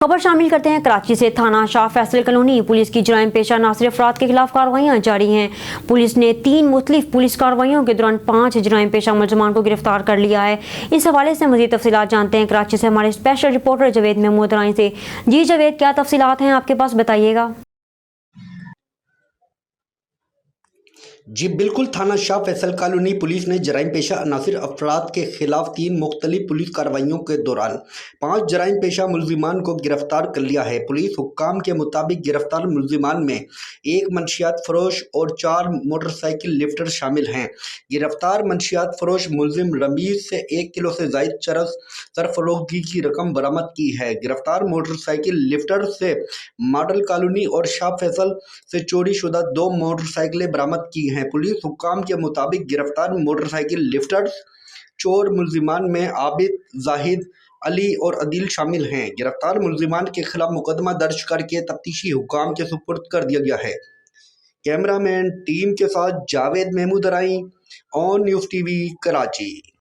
खबर शामिल करते हैं कराची से। थाना शाह फैसल कॉलोनी पुलिस की जराइम पेशा नासिर अफराद के खिलाफ कार्रवाइयां जारी हैं। पुलिस ने 3 मुख्तलिफ पुलिस कार्रवाइयों के दौरान 5 जराइम पेशा मुलजमान को गिरफ्तार कर लिया है। इस हवाले से मजीद तफसीलात जानते हैं कराची से हमारे स्पेशल रिपोर्टर जावेद महमूद राय से। जी जावेद, क्या तफसीलात हैं आपके पास, बताइएगा। जी बिल्कुल, थाना शाह फैसल कॉलोनी पुलिस ने जराइम पेशा नासिर अफराद के खिलाफ 3 मुख्तलिफ पुलिस कार्रवाइयों के दौरान 5 जराइम पेशा मुलजिमान को गिरफ्तार कर लिया है। पुलिस हुक्काम के मुताबिक गिरफ्तार मुलजिमान में 1 मंशियात फरोश और 4 मोटरसाइकिल लिफ्टर शामिल हैं। गिरफ्तार मंशियात फरोश मुलजिम रमीज से 1 किलो से जायद चरस सरफरोगी की रकम बरामद की है। गिरफ्तार मोटरसाइकिल लिफ्टर से मॉडल कॉलोनी और शाह फैसल से चोरी शुदा 2 मोटरसाइकिलें बरामद की हैं। पुलिस हुक्काम के मुताबिक गिरफ्तार मोटरसाइकिल लिफ्टर्स चोर मुलजिमान में आबिद, जाहिद, अली और अदील शामिल हैं। गिरफ्तार मुलजिमान के खिलाफ मुकदमा दर्ज करके तफ्तीशी हुक्काम के सुपुर्द कर दिया गया है। कैमरामैन टीम के साथ जावेद महमूद राई, ऑन न्यूज़ टीवी, कराची।